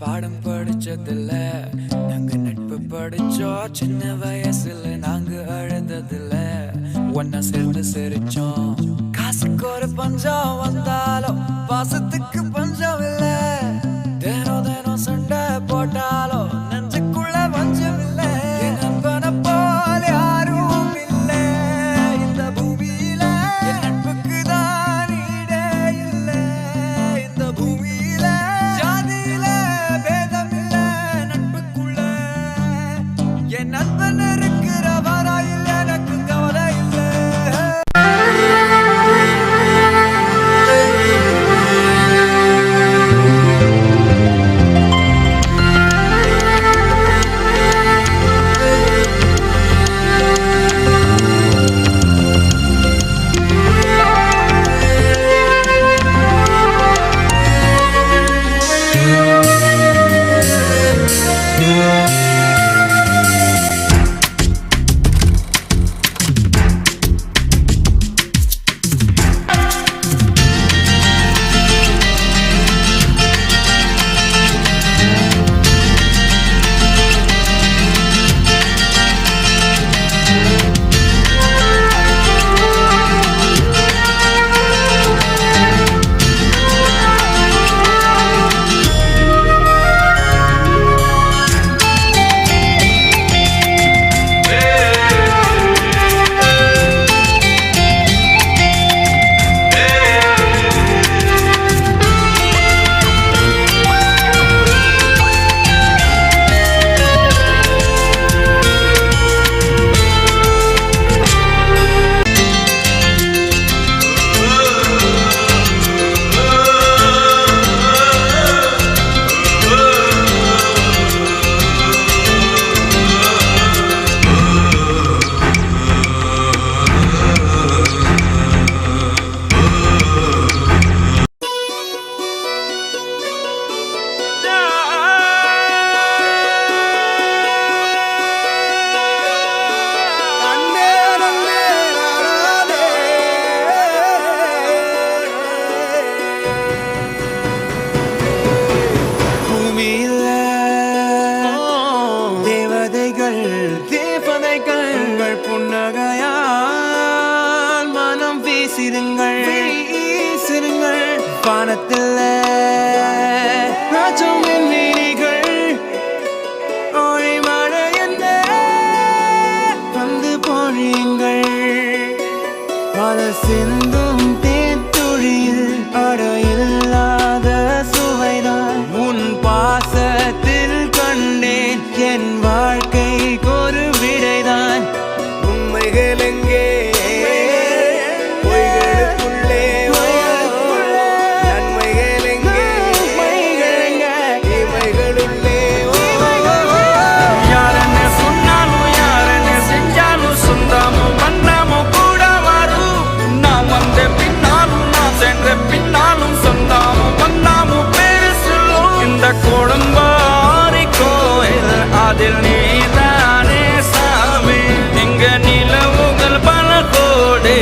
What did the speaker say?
பாடம் படிச்சதில்ல, நாங்க நட்பு படிச்சோம். சின்ன வயசுல நாங்க அழுததில்ல, ஒன்னா சேர்ந்து சிரிச்சோம். காசுக்கு ஒரு பஞ்சம் வந்தாலும் பாசத்துக்கு பஞ்சம் இல்ல. தினம் தினம் சண்டை போட்டாலும் நெஞ்சுக்குள்ள பஞ்சம் இல்ல. என் நண்பனை போல யாரும் இல்ல இந்த பூமியில. என் நட்புக்கு தான் ஈடே இல்ல இந்த பூமியில. ஜாதியில பேதம் இல்ல நட்புக்குள்ள. என் நண்பன் இருக்கிற வரையில் எனக்கு கவலை இல்ல. புன்னகையால் மனம் வீசிருங்கள் வானத்தில் ராஜம் மீனிகள் ஒளி மழை என்ன வந்து பொழியுங்கள். பல சிந்தும் தேத்துழியில் அடையில்லாத சுவைதான் உன் பாசத்தில் கண்டேன். என் வாழ்க்கைக்கு ஒரு விடைதான். உண்மைகள் எங்கே பொய்களுக்குள்ளே, நன்மைகள் எங்கே இமைகளுள்ளே. யாரன்னு சொன்னாலும் யாரன்னு செஞ்சாலும் சொந்தாமும் மன்னாமும் கூட வரும். நான் வந்த பின்னாலும் நான் சென்ற பின்னாலும் சொந்தாமும் மன்னாமும் பேரு சொல்லும். இந்த கொடும்பாரி கோயில் அதில் நீதானே சாமி. இங்க நிலவுகள் பல கோடி